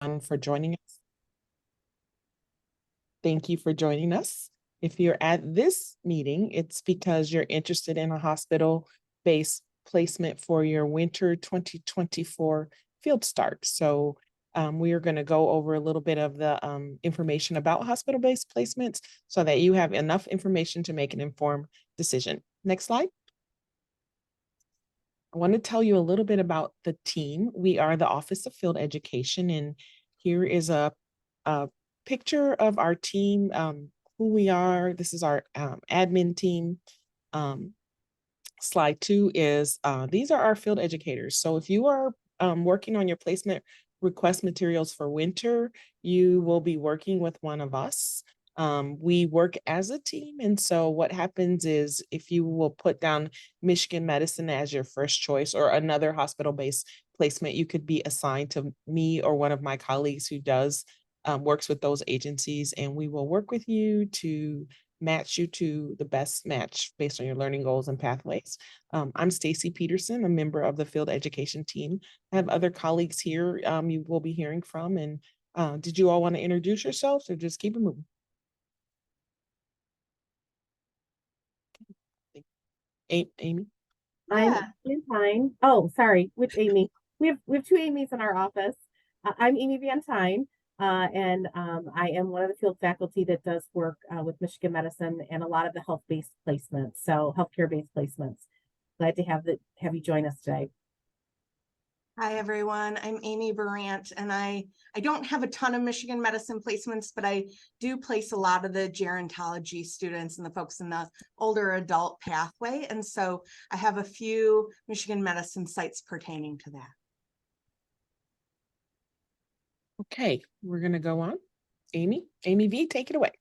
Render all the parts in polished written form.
For joining us. Thank you for joining us. If you're at this meeting, it's because you're interested in a hospital-based placement for your winter 2024 field start. So we are going to go over a little bit of the information about hospital-based placements so that you have enough information to make an informed decision. Next slide. I want to tell you a little bit about the team. We are the Office of Field Education, and here is a picture of our team, who we are. This is our admin team. Slide 2 is, these are our field educators. So if you are working on your placement request materials for winter, you will be working with one of us. We work as a team. And so what happens is if you will put down Michigan Medicine as your first choice or another hospital-based placement, you could be assigned to me or one of my colleagues who does works with those agencies, and we will work with you to match you to the best match based on your learning goals and pathways. I'm Stacy Peterson, a member of the field education team. I have other colleagues here you will be hearing from. And did you all want to introduce yourselves or just keep it moving? Amy? I'm Amy Van Tyne. Oh, sorry, which Amy? We have two Amy's in our office. I'm Amy Van Tyne, and I am one of the field faculty that does work with Michigan Medicine and a lot of the health-based placements, so healthcare-based placements. Glad to have you join us today. Hi, everyone. I'm Amy Burant, and I don't have a ton of Michigan Medicine placements, but I do place a lot of the gerontology students and the folks in the older adult pathway. And so I have a few Michigan Medicine sites pertaining to that. Okay, we're going to go on. Amy V, take it away.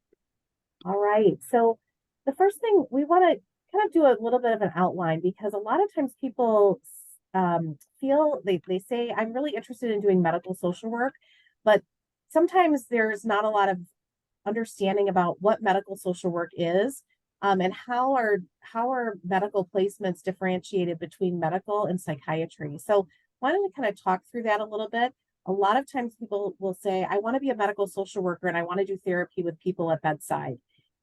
All right. So the first thing we want to kind of do a little bit of an outline, because a lot of times people feel they say, I'm really interested in doing medical social work, but sometimes there's not a lot of understanding about what medical social work is, and how are medical placements differentiated between medical and psychiatry. So why don't we kind of talk through that a little bit? A lot of times people will say, I want to be a medical social worker and I want to do therapy with people at bedside.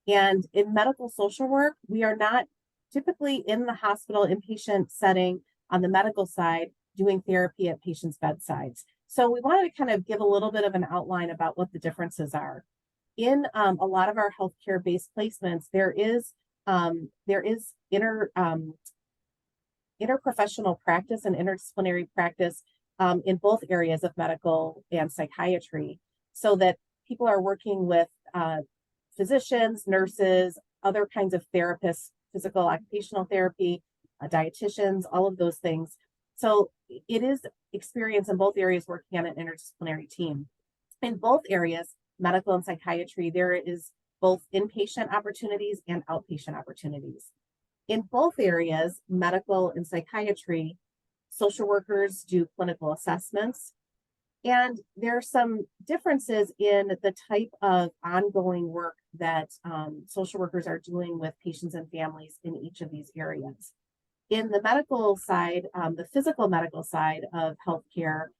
And in medical social work, we are not typically in the hospital inpatient setting on the medical side doing therapy at patients' bedsides. So we wanted to kind of give a little bit of an outline about what the differences are. In a lot of our healthcare-based placements, there is interprofessional practice and interdisciplinary practice in both areas of medical and psychiatry, so that people are working with physicians, nurses, other kinds of therapists, physical occupational therapy, dietitians, all of those things. So it is experience in both areas working on an interdisciplinary team. In both areas, medical and psychiatry, there is both inpatient opportunities and outpatient opportunities. In both areas, medical and psychiatry, social workers do clinical assessments, and there are some differences in the type of ongoing work that social workers are doing with patients and families in each of these areas. In the medical side, the physical medical side of healthcare,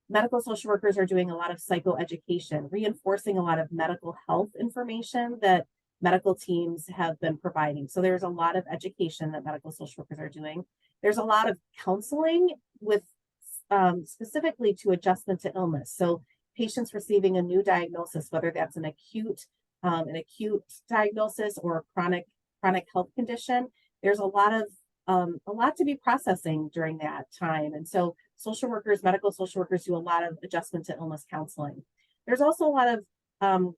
medical social workers are doing a lot of psychoeducation, reinforcing a lot of medical health information that medical teams have been providing. So there's a lot of education that medical social workers are doing. There's a lot of counseling with specifically to adjustment to illness. So patients receiving a new diagnosis, whether that's an acute diagnosis or a chronic health condition, there's a lot to be processing during that time. And so social workers, medical social workers, do a lot of adjustment to illness counseling. There's also a lot of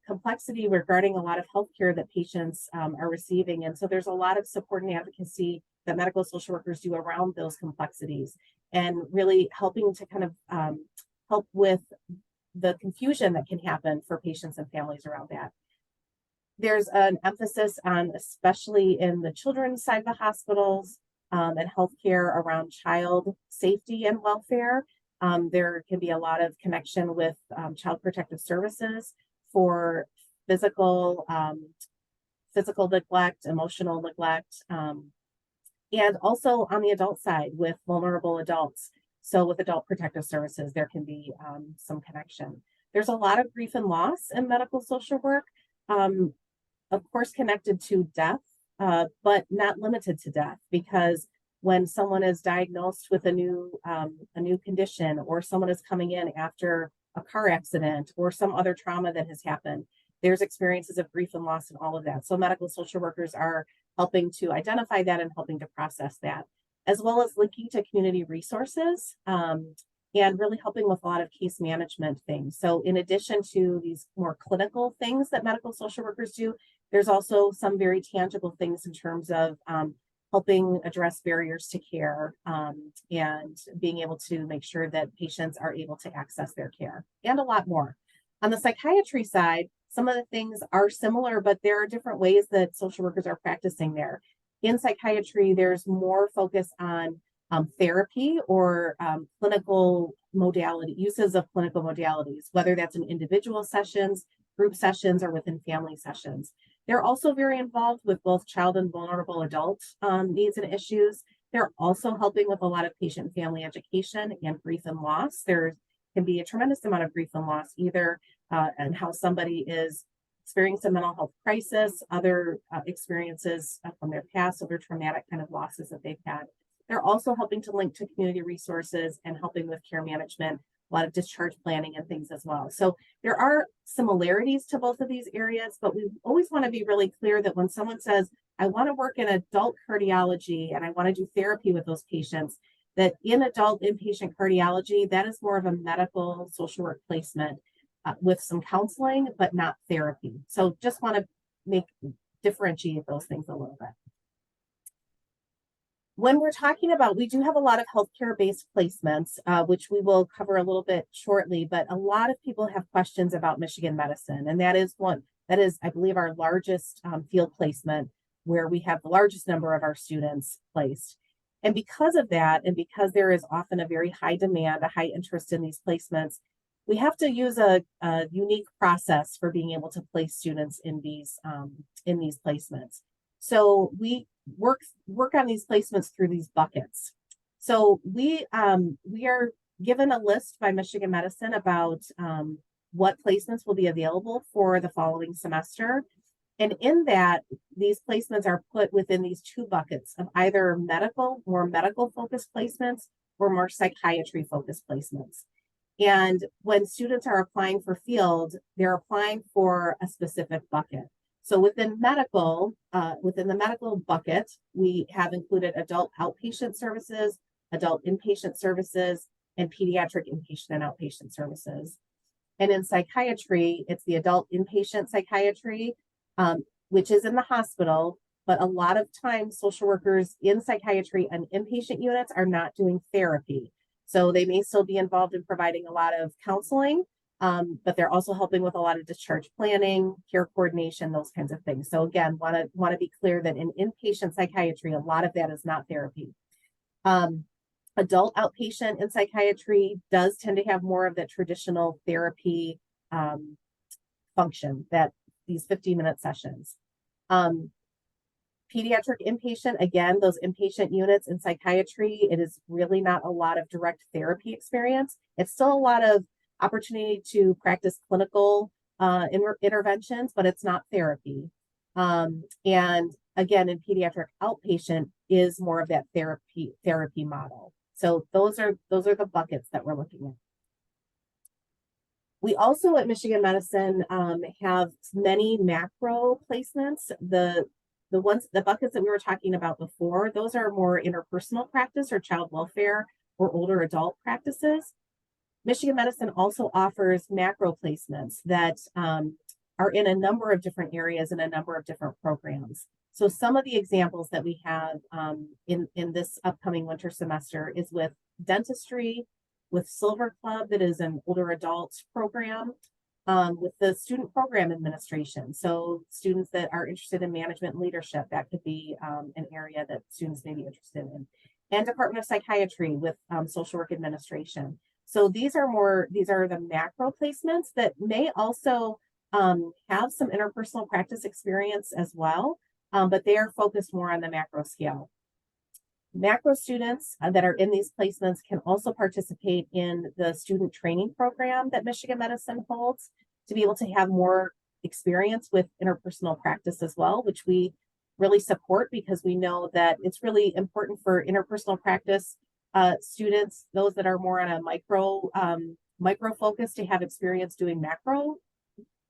complexity regarding a lot of healthcare that patients are receiving. And so there's a lot of support and advocacy that medical social workers do around those complexities, and really helping to kind of help with the confusion that can happen for patients and families around that. There's an emphasis on, especially in the children's side of the hospitals, and healthcare around child safety and welfare. There can be a lot of connection with Child Protective Services for physical neglect, emotional neglect, and also on the adult side with vulnerable adults. So with Adult Protective Services, there can be some connection. There's a lot of grief and loss in medical social work, of course, connected to death, but not limited to death, because when someone is diagnosed with a new condition, or someone is coming in after a car accident or some other trauma that has happened, there's experiences of grief and loss and all of that. So medical social workers are helping to identify that and helping to process that, as well as linking to community resources, and really helping with a lot of case management things. So in addition to these more clinical things that medical social workers do, there's also some very tangible things in terms of helping address barriers to care, and being able to make sure that patients are able to access their care, and a lot more. On the psychiatry side, some of the things are similar, but there are different ways that social workers are practicing there. In psychiatry, there's more focus on therapy or clinical modality, uses of clinical modalities, whether that's in individual sessions, group sessions, or within family sessions. They're also very involved with both child and vulnerable adult needs and issues. They're also helping with a lot of patient and family education and grief and loss. There can be a tremendous amount of grief and loss, either and how somebody is experiencing a mental health crisis, other experiences from their past, other traumatic kind of losses that they've had. They're also helping to link to community resources and helping with care management, a lot of discharge planning and things as well. So there are similarities to both of these areas, but we always want to be really clear that when someone says, I want to work in adult cardiology and I want to do therapy with those patients, that in adult inpatient cardiology, that is more of a medical social work placement with some counseling, but not therapy. So just want to differentiate those things a little bit. When we're talking about, we do have a lot of healthcare-based placements, which we will cover a little bit shortly, but a lot of people have questions about Michigan Medicine, and that is, I believe, our largest field placement, where we have the largest number of our students placed. And because of that, and because there is often a very high demand, a high interest in these placements, we have to use a unique process for being able to place students in these placements. So we work on these placements through these buckets. So we are given a list by Michigan Medicine about what placements will be available for the following semester. And in that, these placements are put within these two buckets of either more medical focused placements, or more psychiatry focused placements. And when students are applying for field, they're applying for a specific bucket. So within the medical bucket, we have included adult outpatient services, adult inpatient services, and pediatric inpatient and outpatient services. And in psychiatry, it's the adult inpatient psychiatry, which is in the hospital, but a lot of times social workers in psychiatry and inpatient units are not doing therapy. So they may still be involved in providing a lot of counseling, but they're also helping with a lot of discharge planning, care coordination, those kinds of things. So again, want to be clear that in inpatient psychiatry, a lot of that is not therapy. Adult outpatient in psychiatry does tend to have more of that traditional therapy function, that these 15-minute sessions. Pediatric inpatient, again, those inpatient units in psychiatry, it is really not a lot of direct therapy experience. It's still a lot of opportunity to practice clinical interventions, but it's not therapy. And again, in pediatric outpatient is more of that therapy model. So those are the buckets that we're looking at. We also at Michigan Medicine have many macro placements. The buckets that we were talking about before, those are more interpersonal practice or child welfare or older adult practices. Michigan Medicine also offers macro placements that are in a number of different areas and a number of different programs. So some of the examples that we have in this upcoming winter semester is with dentistry, with Silver Club, that is an older adult program, with the student program administration. So students that are interested in management and leadership, that could be an area that students may be interested in. And Department of Psychiatry with social work administration. So these are the macro placements that may also have some interpersonal practice experience as well, but they are focused more on the macro scale. Macro students that are in these placements can also participate in the student training program that Michigan Medicine holds to be able to have more experience with interpersonal practice as well, which we really support because we know that it's really important for interpersonal practice students, those that are more on a micro focus, to have experience doing macro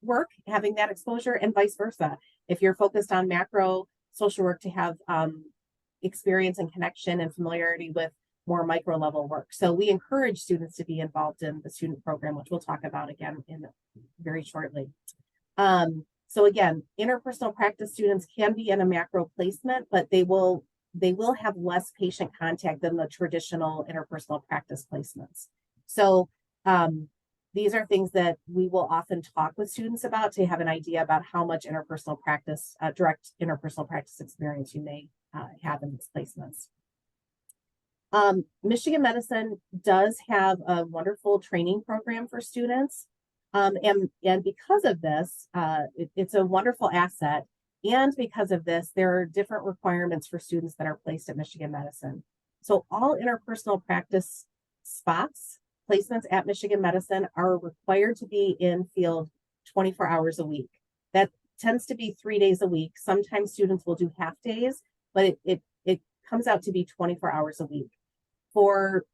work, having that exposure, and vice versa. If you're focused on macro social work, to have experience and connection and familiarity with more micro level work. So we encourage students to be involved in the student program, which we'll talk about again in very shortly. So again, interpersonal practice students can be in a macro placement, but they will have less patient contact than the traditional interpersonal practice placements. So these are things that we will often talk with students about to have an idea about how much interpersonal practice, direct interpersonal practice experience you may have in these placements. Michigan Medicine does have a wonderful training program for students. And because of this, it's a wonderful asset. And because of this, there are different requirements for students that are placed at Michigan Medicine. So all interpersonal practice spots, placements at Michigan Medicine, are required to be in field 24 hours a week. That tends to be 3 days a week. Sometimes students will do half days, but it comes out to be 24 hours a week. For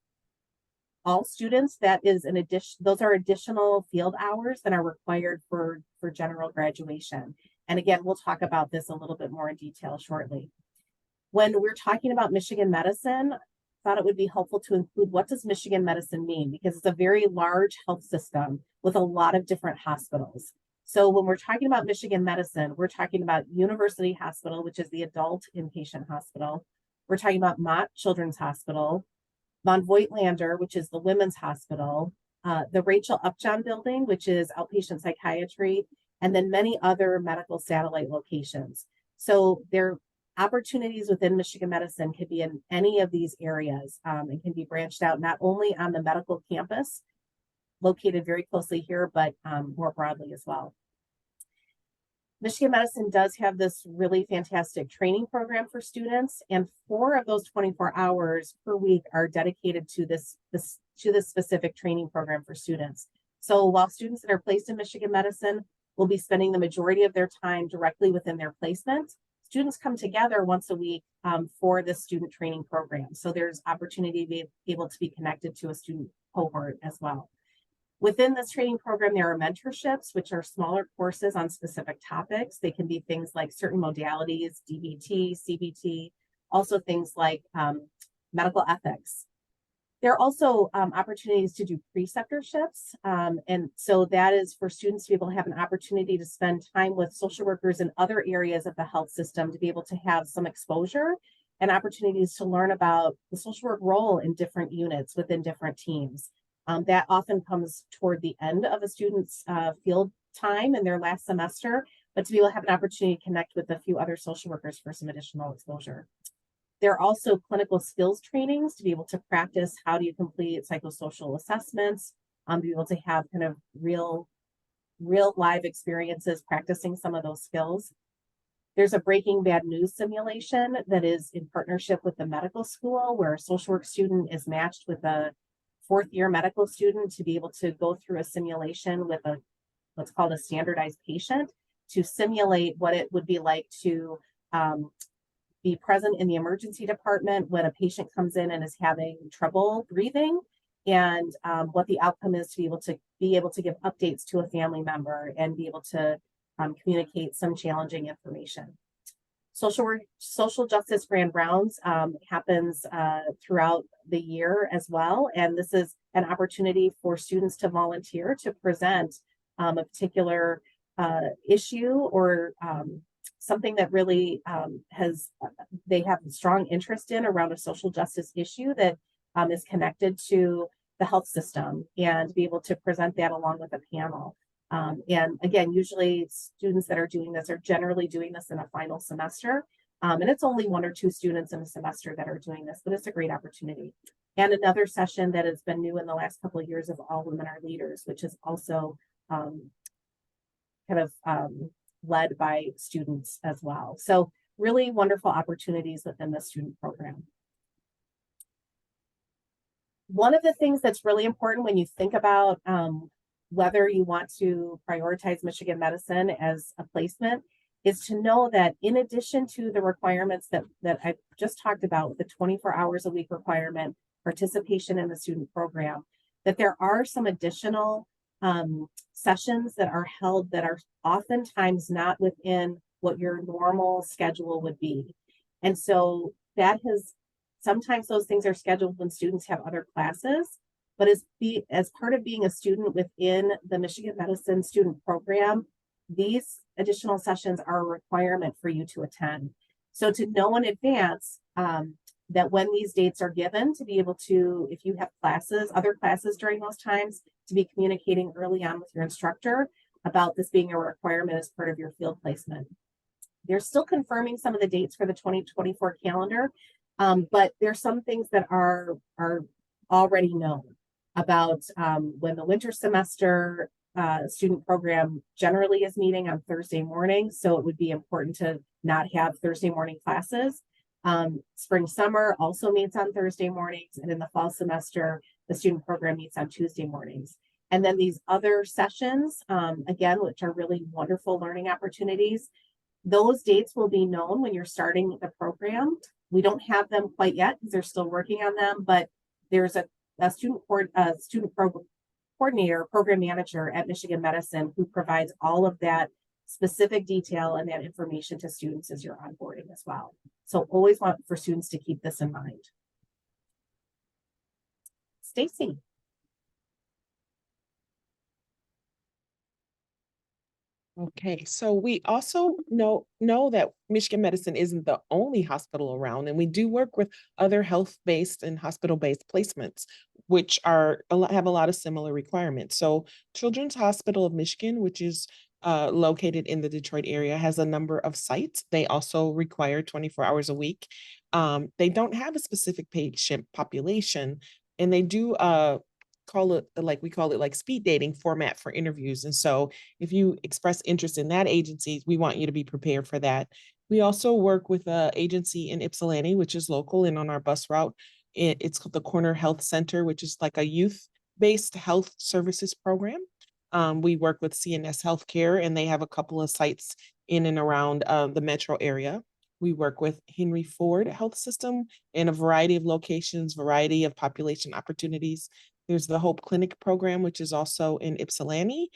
all students, that is an addition, those are additional field hours that are required for general graduation. And again, we'll talk about this a little bit more in detail shortly. When we're talking about Michigan Medicine, I thought it would be helpful to include, what does Michigan Medicine mean? Because it's a very large health system with a lot of different hospitals. So when we're talking about Michigan Medicine, we're talking about University Hospital, which is the adult inpatient hospital. We're talking about Mott Children's Hospital, Von Voigtlander, which is the women's hospital, the Rachel Upjohn building, which is outpatient psychiatry, and then many other medical satellite locations. So their opportunities within Michigan Medicine could be in any of these areas, and can be branched out not only on the medical campus located very closely here, but more broadly as well. Michigan Medicine does have this really fantastic training program for students, and 4 of those 24 hours per week are dedicated to this specific training program for students. So while students that are placed in Michigan Medicine will be spending the majority of their time directly within their placement, students come together once a week for this student training program. So there's opportunity to be able to be connected to a student cohort as well. Within this training program, there are mentorships, which are smaller courses on specific topics. They can be things like certain modalities, DBT, CBT, also things like medical ethics. There are also opportunities to do preceptorships. And so that is for students to be able to have an opportunity to spend time with social workers in other areas of the health system, to be able to have some exposure and opportunities to learn about the social work role in different units within different teams. That often comes toward the end of a student's field time in their last semester, but to be able to have an opportunity to connect with a few other social workers for some additional exposure. There are also clinical skills trainings to be able to practice how do you complete psychosocial assessments, be able to have kind of real live experiences practicing some of those skills. There's a Breaking Bad News simulation that is in partnership with the medical school, where a social work student is matched with a 4th-year medical student to be able to go through a simulation with what's called a standardized patient, to simulate what it would be like to be present in the emergency department when a patient comes in and is having trouble breathing, and what the outcome is, to be able to give updates to a family member and be able to communicate some challenging information. Social justice grand rounds happens throughout the year as well. And this is an opportunity for students to volunteer to present a particular issue or something that really they have a strong interest in around a social justice issue that is connected to the health system, and be able to present that along with a panel. And again, usually students that are doing this are generally doing this in a final semester. And it's only 1 or 2 students in a semester that are doing this, but it's a great opportunity. And another session that has been new in the last couple of years of All Women Are Leaders, which is also led by students as well. So really wonderful opportunities within the student program. One of the things that's really important when you think about whether you want to prioritize Michigan Medicine as a placement is to know that in addition to the requirements that I just talked about, the 24 hours a week requirement, participation in the student program, that there are some additional sessions that are held that are oftentimes not within what your normal schedule would be. And so that has, sometimes those things are scheduled when students have other classes, but as part of being a student within the Michigan Medicine student program, these additional sessions are a requirement for you to attend. So to know in advance that when these dates are given, to be able to, if you have classes, other classes during those times, to be communicating early on with your instructor about this being a requirement as part of your field placement. They're still confirming some of the dates for the 2024 calendar, but there's some things that are already known about when the winter semester student program generally is meeting on Thursday morning. So it would be important to not have Thursday morning classes. Spring summer also meets on Thursday mornings, and in the fall semester, the student program meets on Tuesday mornings. And then these other sessions, again, which are really wonderful learning opportunities, those dates will be known when you're starting the program. We don't have them quite yet because they're still working on them, but there's a student program coordinator, program manager at Michigan Medicine who provides all of that specific detail and that information to students as you're onboarding as well. So always want for students to keep this in mind. Stacy. Okay, so we also know that Michigan Medicine isn't the only hospital around, and we do work with other health-based and hospital-based placements, which have a lot of similar requirements. So Children's Hospital of Michigan, which is located in the Detroit area, has a number of sites. They also require 24 hours a week. They don't have a specific patient population, and they do we call it like speed dating format for interviews. And so if you express interest in that agency, we want you to be prepared for that. We also work with an agency in Ypsilanti, which is local, and on our bus route, it's called the Corner Health Center, which is like a youth-based health services program. We work with CNS Healthcare, and they have a couple of sites in and around the metro area. We work with Henry Ford Health System in a variety of locations, variety of population opportunities. There's the Hope Clinic program, which is also in Ypsilanti.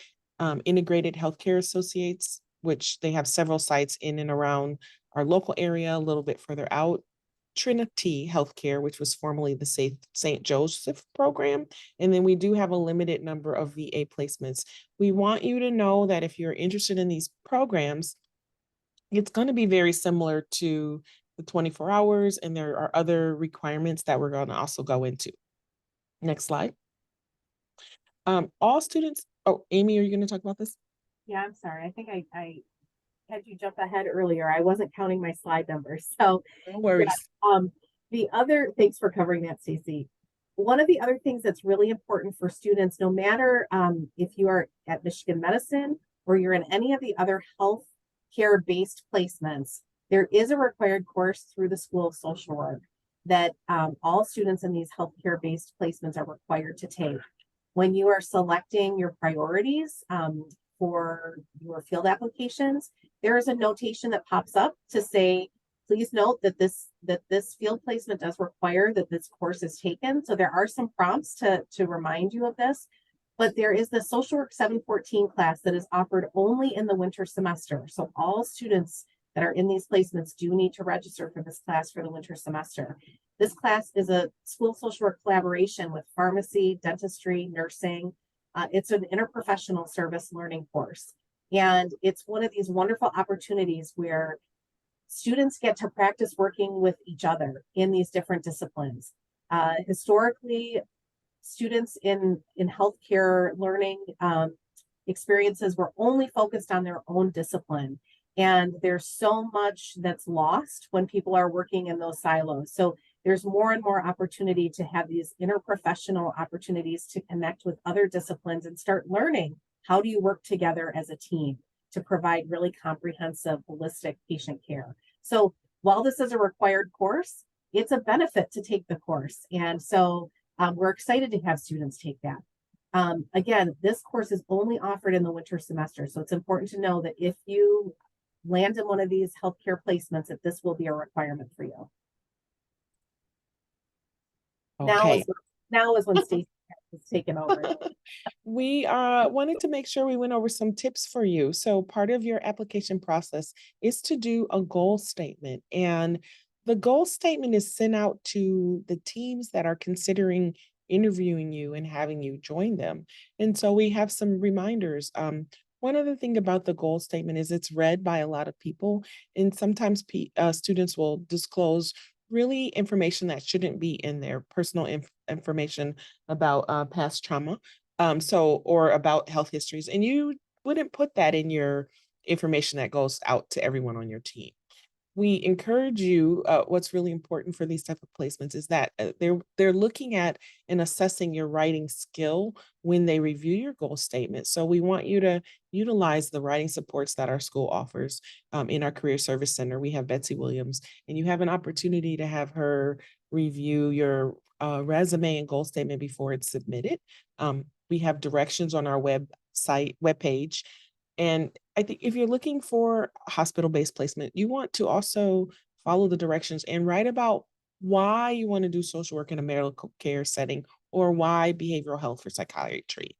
Integrated Healthcare Associates, which they have several sites in and around our local area, a little bit further out. Trinity Healthcare, which was formerly the St. Joseph program. And then we do have a limited number of VA placements. We want you to know that if you're interested in these programs, it's going to be very similar to the 24 hours, and there are other requirements that we're going to also go into. Next slide. All students, oh, Amy, are you going to talk about this? Yeah, I'm sorry. I think I had you jump ahead earlier. I wasn't counting my slide numbers. So no worries. Yeah, thanks for covering that, Stacey. One of the other things that's really important for students, no matter if you are at Michigan Medicine or you're in any of the other health care-based placements, there is a required course through the School of Social Work that all students in these healthcare-based placements are required to take. When you are selecting your priorities for your field applications, there is a notation that pops up to say, please note that this field placement does require that this course is taken. So there are some prompts to remind you of this, but there is the Social Work 714 class that is offered only in the winter semester. So all students that are in these placements do need to register for this class for the winter semester. This class is a school social work collaboration with pharmacy, dentistry, nursing. It's an interprofessional service learning course. And it's one of these wonderful opportunities where students get to practice working with each other in these different disciplines. Historically, students in healthcare learning experiences were only focused on their own discipline. And there's so much that's lost when people are working in those silos. So there's more and more opportunity to have these interprofessional opportunities to connect with other disciplines and start learning how do you work together as a team to provide really comprehensive, holistic patient care. So while this is a required course, it's a benefit to take the course. And so We're excited to have students take that. Again, this course is only offered in the winter semester, so it's important to know that if you land in one of these healthcare placements, that this will be a requirement for you. Okay. Now is when Stacy has taken over. We wanted to make sure we went over some tips for you. So part of your application process is to do a goal statement. And the goal statement is sent out to the teams that are considering interviewing you and having you join them. And so we have some reminders. One other thing about the goal statement is it's read by a lot of people, and sometimes students will disclose really information that shouldn't be in there, personal information about past trauma, or about health histories, and you wouldn't put that in your information that goes out to everyone on your team. We encourage you, what's really important for these type of placements is that they're looking at and assessing your writing skill when they review your goal statement. So we want you to utilize the writing supports that our school offers. In our Career Service Center, we have Betsy Williams, and you have an opportunity to have her review your resume and goal statement before it's submitted. We have directions on our webpage. And I think if you're looking for hospital-based placement, you want to also follow the directions and write about why you want to do social work in a medical care setting, or why behavioral health or psychiatry.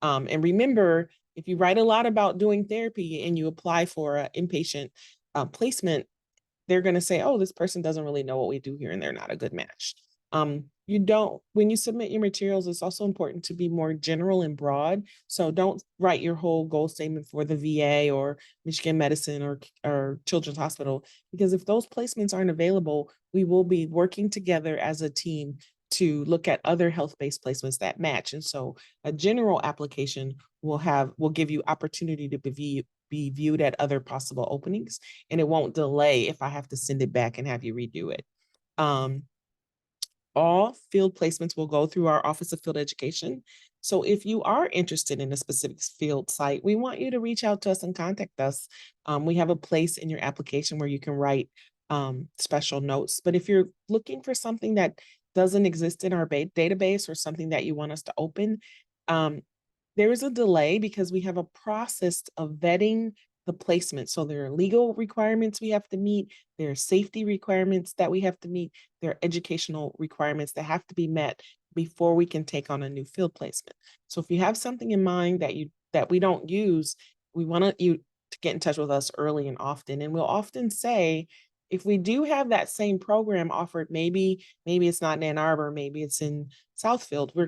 And remember, if you write a lot about doing therapy and you apply for an inpatient placement, they're going to say, oh, this person doesn't really know what we do here and they're not a good match. When you submit your materials, it's also important to be more general and broad. So don't write your whole goal statement for the VA or Michigan Medicine or Children's Hospital, because if those placements aren't available, we will be working together as a team to look at other health-based placements that match. And so a general application will give you opportunity to be viewed at other possible openings, and it won't delay if I have to send it back and have you redo it. All field placements will go through our Office of Field Education. So if you are interested in a specific field site, we want you to reach out to us and contact us. We have a place in your application where you can write special notes. But if you're looking for something that doesn't exist in our database, or something that you want us to open, there is a delay because we have a process of vetting the placement. So there are legal requirements we have to meet, there are safety requirements that we have to meet, there are educational requirements that have to be met before we can take on a new field placement. So if you have something in mind that we don't use, we want you to get in touch with us early and often. And we'll often say, if we do have that same program offered, maybe it's not in Ann Arbor, maybe it's in Southfield, we're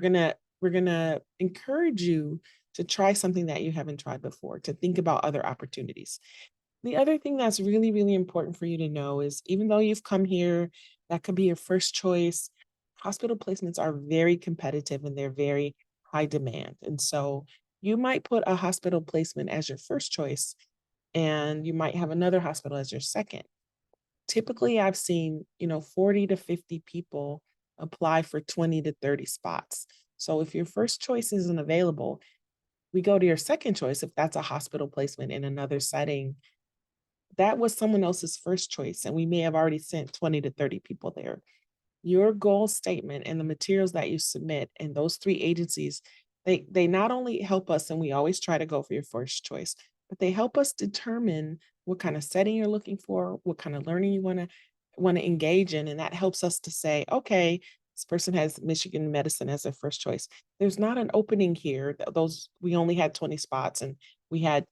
gonna encourage you to try something that you haven't tried before, to think about other opportunities. The other thing that's really, really important for you to know is, even though you've come here, that could be your first choice, hospital placements are very competitive and they're very high demand. And so you might put a hospital placement as your first choice, and you might have another hospital as your second. Typically, I've seen, 40 to 50 people apply for 20 to 30 spots. So if your first choice isn't available, we go to your second choice. If that's a hospital placement in another setting, that was someone else's first choice, and we may have already sent 20 to 30 people there. Your goal statement and the materials that you submit in those three agencies, they not only help us, and we always try to go for your first choice, but they help us determine what kind of setting you're looking for, what kind of learning you want to engage in. And that helps us to say, okay, this person has Michigan Medicine as their first choice. There's not an opening here. We only had 20 spots, and we had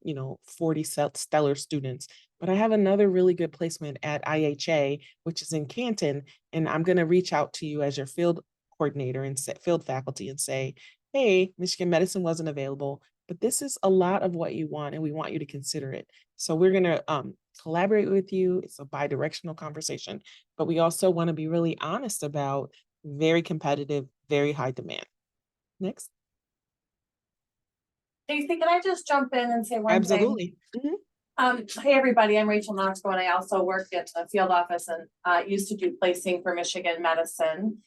40 stellar students. But I have another really good placement at IHA, which is in Canton, and I'm going to reach out to you as your field coordinator and field faculty and say, hey, Michigan Medicine wasn't available, but this is a lot of what you want, and we want you to consider it. So we're going to collaborate with you. It's a bi-directional conversation, but we also want to be really honest about very competitive, very high demand. Next. Stacy, can I just jump in and say one thing? Absolutely. Hey, everybody, I'm Rachel Knoxville, and I also work at the field office and used to do placing for Michigan Medicine.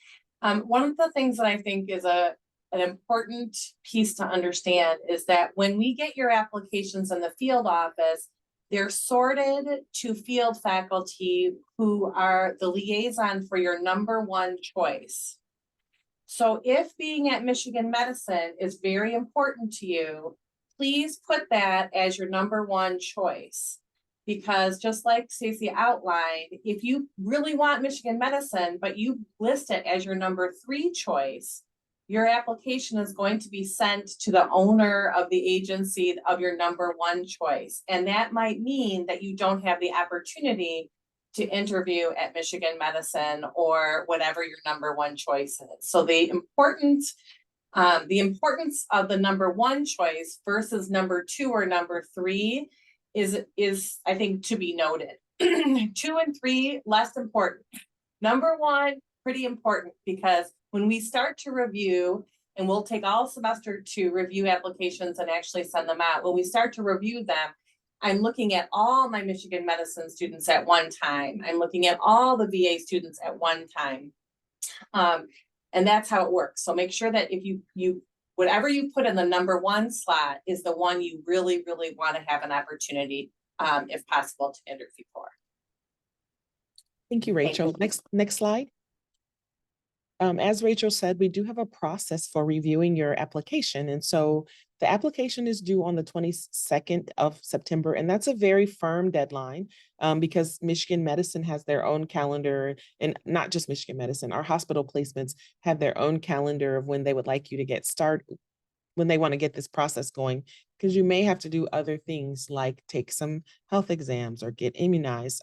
One of the things that I think is an important piece to understand is that when we get your applications in the field office, they're sorted to field faculty who are the liaison for your number one choice. So if being at Michigan Medicine is very important to you, please put that as your number one choice. Because just like Stacey outlined, if you really want Michigan Medicine, but you list it as your number 3 choice, your application is going to be sent to the owner of the agency of your number 1 choice. And that might mean that you don't have the opportunity to interview at Michigan Medicine or whatever your number 1 choice is. So the importance of the number 1 choice versus number 2 or number 3 is I think to be noted. 2 and 3 less important. Number 1 pretty important, because when we start to review, and we'll take all semester to review applications and actually send them out. When we start to review them, I'm looking at all my Michigan Medicine students at one time. I'm looking at all the VA students at one time. And that's how it works. So make sure that if you whatever you put in the number 1 slot is the one you really, really want to have an opportunity, if possible, to interview for. Thank you, Rachel. Next slide. As Rachel said, we do have a process for reviewing your application. And so the application is due on the 22nd of September, and that's a very firm deadline because Michigan Medicine has their own calendar, and not just Michigan Medicine, our hospital placements have their own calendar of when they would like you to get started, when they want to get this process going, because you may have to do other things like take some health exams or get immunized.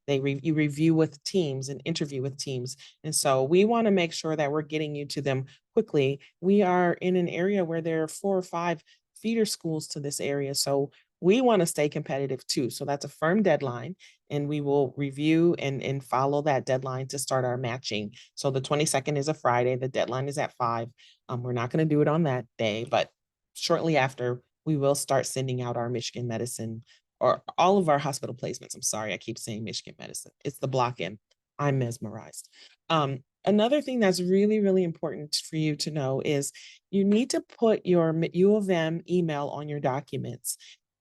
You review with teams and interview with teams. And so we want to make sure that we're getting you to them quickly. We are in an area where there are 4 or 5 feeder schools to this area. So we want to stay competitive too. So that's a firm deadline, and we will review and follow that deadline to start our matching. So the 22nd is a Friday. The deadline is at 5. We're not going to do it on that day, but shortly after, we will start sending out our Michigan Medicine or all of our hospital placements. I'm sorry, I keep saying Michigan Medicine. It's the block M. I'm mesmerized. Another thing that's really, really important for you to know is you need to put your U of M email on your documents.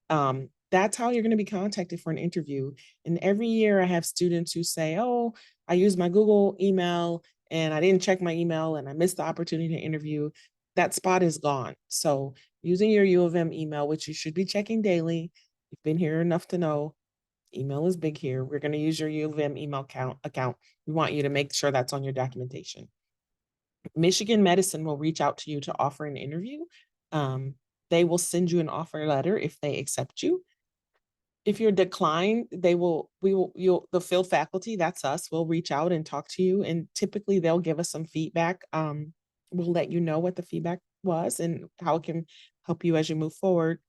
That's how you're going to be contacted for an interview. And every year I have students who say, oh, I used my Google email and I didn't check my email and I missed the opportunity to interview. That spot is gone. So using your U of M email, which you should be checking daily, you've been here enough to know, email is big here. We're going to use your U of M email account. We want you to make sure that's on your documentation. Michigan Medicine will reach out to you to offer an interview. They will send you an offer letter if they accept you. If you're declined, the field faculty, that's us, will reach out and talk to you. And typically they'll give us some feedback. We'll let you know what the feedback was and how it can help you as you move forward.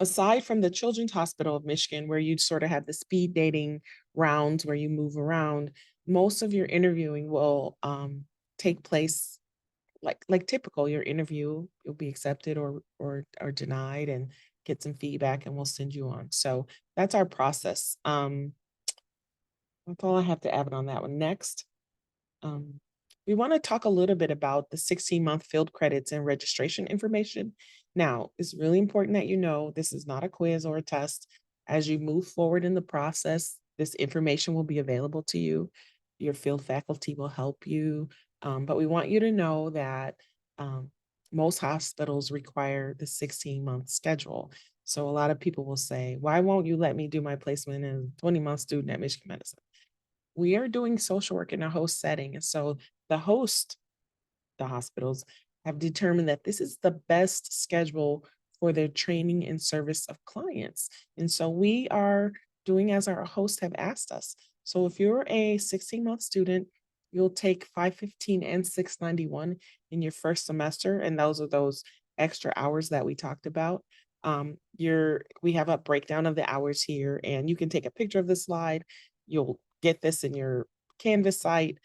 Aside from the Children's Hospital of Michigan, where you sort of have the speed dating rounds where you move around, most of your interviewing will take place like typical. Your interview, you'll be accepted or denied and get some feedback, and we'll send you on. So that's our process. That's all I have to add on that one. Next, we want to talk a little bit about the 16-month field credits and registration information. Now, it's really important that you know this is not a quiz or a test. As you move forward in the process, this information will be available to you. Your field faculty will help you. But we want you to know that most hospitals require the 16-month schedule. So a lot of people will say, why won't you let me do my placement as a 20-month student at Michigan Medicine? We are doing social work in a host setting. And so the hospitals have determined that this is the best schedule for their training and service of clients. And so we are doing as our hosts have asked us. So if you're a 16-month student, you'll take 515 and 691 in your first semester. And those are those extra hours that we talked about. We have a breakdown of the hours here, and you can take a picture of the slide. You'll get this in your Canvas site.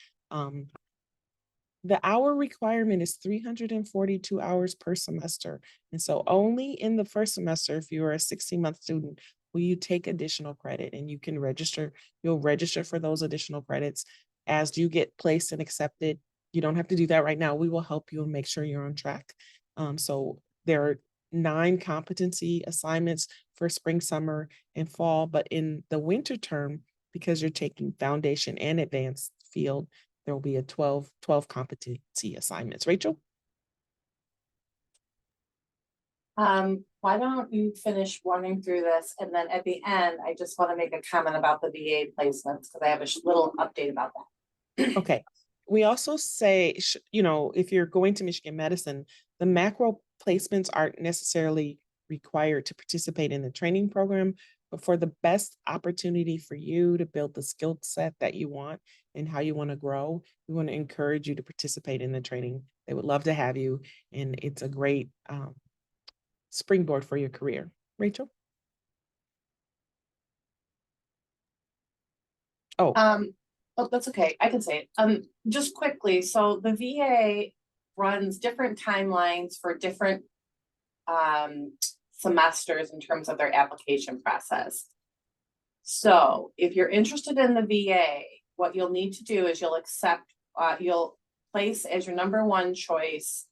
The hour requirement is 342 hours per semester. And so only in the first semester, if you are a 16-month student, will you take additional credit, and you can register. You'll register for those additional credits as you get placed and accepted. You don't have to do that right now. We will help you and make sure you're on track. So there are 9 competency assignments for spring, summer, and fall. But in the winter term, because you're taking foundation and advanced field, There will be a 12 competency assignments. Rachel? Why don't you finish running through this, and then at the end, I just want to make a comment about the VA placements, because I have a little update about that. Okay. We also say, if you're going to Michigan Medicine, the macro placements aren't necessarily required to participate in the training program, but for the best opportunity for you to build the skill set that you want and how you want to grow, we want to encourage you to participate in the training. They would love to have you, and it's a great springboard for your career. Rachel? Oh, Oh, that's okay. I can say it. Just quickly, so the VA runs different timelines for different semesters in terms of their application process. So if you're interested in the VA, what you'll need to do is you'll place as your number one choice,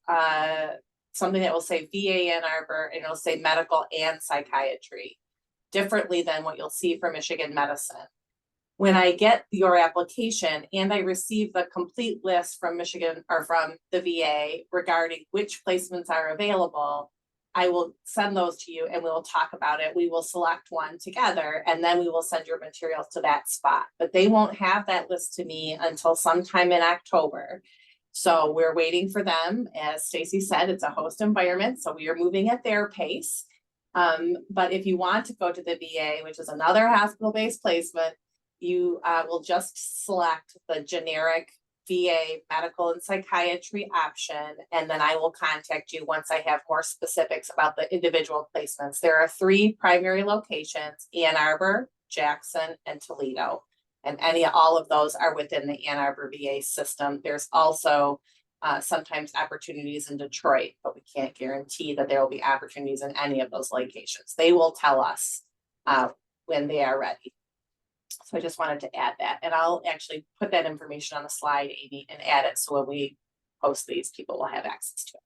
something that will say VA Ann Arbor, and it'll say medical and psychiatry, differently than what you'll see for Michigan Medicine. When I get your application and I receive the complete list from Michigan or from the VA regarding which placements are available, I will send those to you and we will talk about it. We will select one together, and then we will send your materials to that spot. But they won't have that list to me until sometime in October. So we're waiting for them. As Stacy said, it's a host environment, so we are moving at their pace. But if you want to go to the VA, which is another hospital-based placement, you will just select the generic VA medical and psychiatry option, and then I will contact you once I have more specifics about the individual placements. There are 3 primary locations: Ann Arbor, Jackson, and Toledo. And all of those are within the Ann Arbor VA system. There's also sometimes opportunities in Detroit, but we can't guarantee that there will be opportunities in any of those locations. They will tell us when they are ready. So I just wanted to add that, and I'll actually put that information on the slide, Amy, and add it so when we post these, people will have access to it.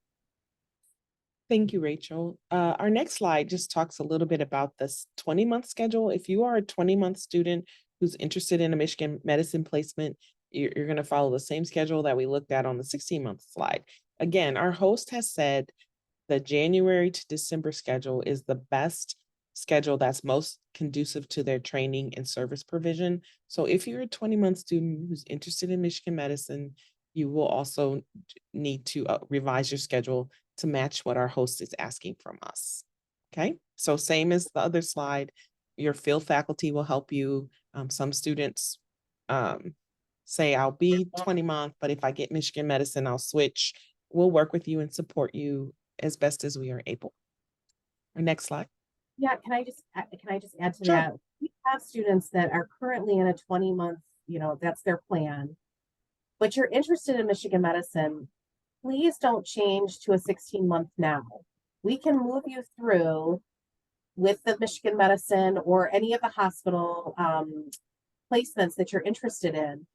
thank you, Rachel. Our next slide just talks a little bit about this 20-month schedule. If you are a 20-month student who's interested in a Michigan Medicine placement, you're going to follow the same schedule that we looked at on the 16-month slide. Again, our host has said the January to December schedule is the best schedule that's most conducive to their training and service provision. So if you're a 20-month student who's interested in Michigan Medicine, you will also need to revise your schedule to match what our host is asking from us. Okay, so same as the other slide, your field faculty will help you. Some students say, I'll be 20-month, but if I get Michigan Medicine, I'll switch. We'll work with you and support you as best as we are able. Our next slide. Yeah, can I just add to Sure. that? We have students that are currently in a 20-month, that's their plan. But you're interested in Michigan Medicine, please don't change to a 16-month now. We can move you through with the Michigan Medicine or any of the hospital placements that you're interested in.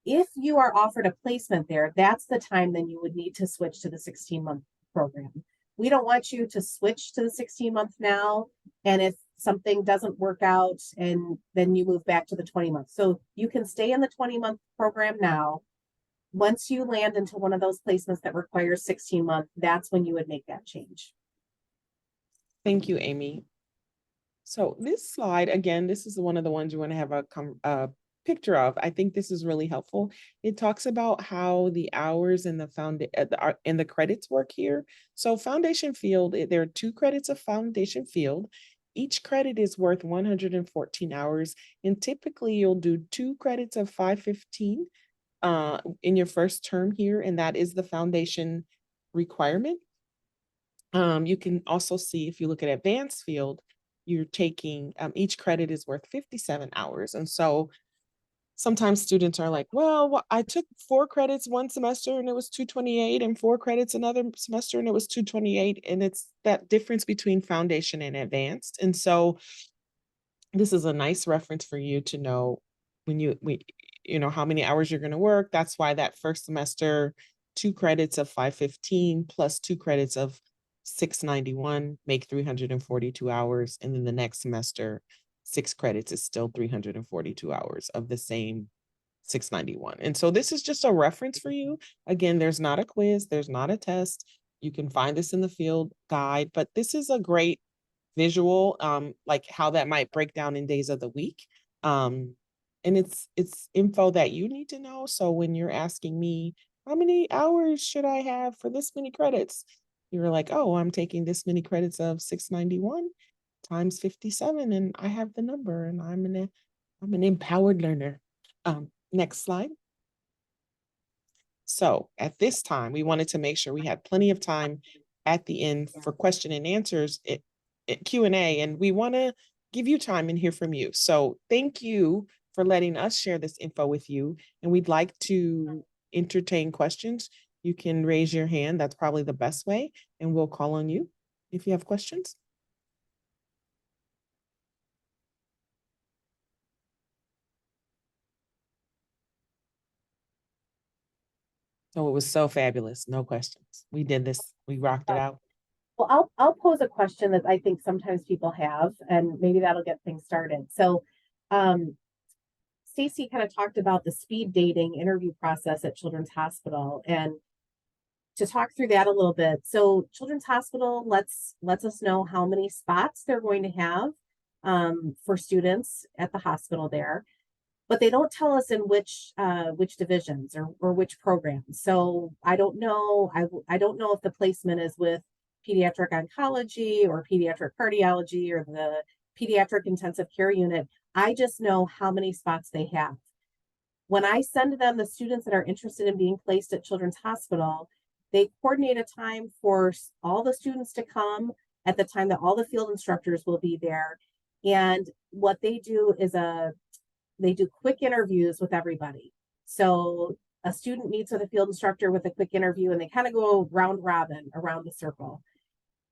If you are offered a placement there, that's the time then you would need to switch to the 16-month program. We don't want you to switch to the 16-month now, and if something doesn't work out, and then you move back to the 20-month. So you can stay in the 20-month program now. Once you land into one of those placements that requires 16-month, that's when you would make that change. Thank you, Amy. So this slide, again, this is one of the ones you want to have a picture of. I think this is really helpful. It talks about how the hours and the credits work here. So foundation field, there are 2 credits of foundation field. Each credit is worth 114 hours, and typically you'll do 2 credits of 515 in your first term here, and that is the foundation requirement. You can also see, if you look at advanced field, you're taking each credit is worth 57 hours. And so sometimes students are like, well, I took 4 credits one semester and it was 228, and 4 credits another semester and it was 228. And it's that difference between foundation and advanced. And so this is a nice reference for you to know when you know how many hours you're going to work. That's why that first semester, 2 credits of 515 plus 2 credits of 691 make 342 hours. And then the next semester, 6 credits is still 342 hours of the same 691. And so this is just a reference for you. Again, there's not a quiz, there's not a test. You can find this in the field guide, but this is a great visual, like how that might break down in days of the week. And it's info that you need to know. So when you're asking me, how many hours should I have for this many credits? You're like, oh, I'm taking this many credits of 691 times 57, and I have the number, and I'm an empowered learner. Next slide. So at this time, we wanted to make sure we had plenty of time at the end for question and answers, Q&A, and we want to give you time and hear from you. So thank you for letting us share this info with you. And we'd like to entertain questions. You can raise your hand. That's probably the best way. And we'll call on you if you have questions. Oh, it was so fabulous. No questions. We did this. We rocked it out. Well, I'll pose a question that I think sometimes people have, and maybe that'll get things started. So, Stacy kind of talked about the speed dating interview process at Children's Hospital, and to talk through that a little bit. So, Children's Hospital lets us know how many spots they're going to have for students at the hospital there, but they don't tell us in which divisions or which programs. So I don't know. I don't know if the placement is with pediatric oncology or pediatric cardiology or the pediatric intensive care unit. I just know how many spots they have. When I send them the students that are interested in being placed at Children's Hospital, they coordinate a time for all the students to come at the time that all the field instructors will be there. And what they do is they do quick interviews with everybody. So a student meets with a field instructor with a quick interview, and they kind of go round robin around the circle.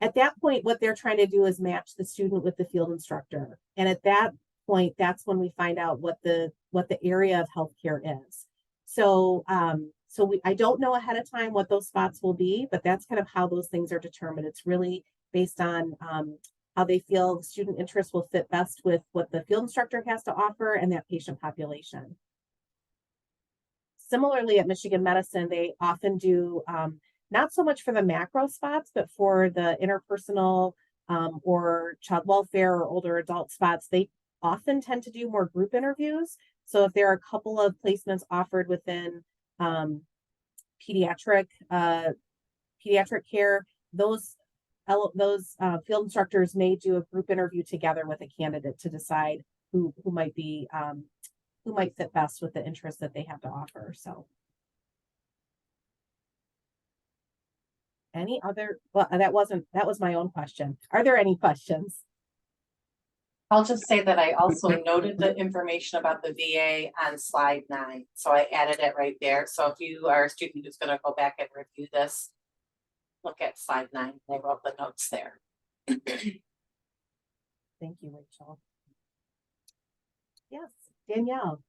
At that point, what they're trying to do is match the student with the field instructor. And at that point, that's when we find out what the area of healthcare is. So I don't know ahead of time what those spots will be, but that's kind of how those things are determined. It's really based on how they feel the student interest will fit best with what the field instructor has to offer and that patient population. Similarly, at Michigan Medicine, they often do not so much for the macro spots, but for the interpersonal or child welfare or older adult spots, they often tend to do more group interviews. So if there are a couple of placements offered within pediatric care, those field instructors may do a group interview together with a candidate to decide who might fit best with the interest that they have to offer. So any other, well, that was my own question. Are there any questions? I'll just say that I also noted the information about the VA on slide 9. So I added it right there. So if you are a student who's going to go back and review this, look at slide 9. I wrote the notes there. Thank you, Rachel. Yes, Danielle.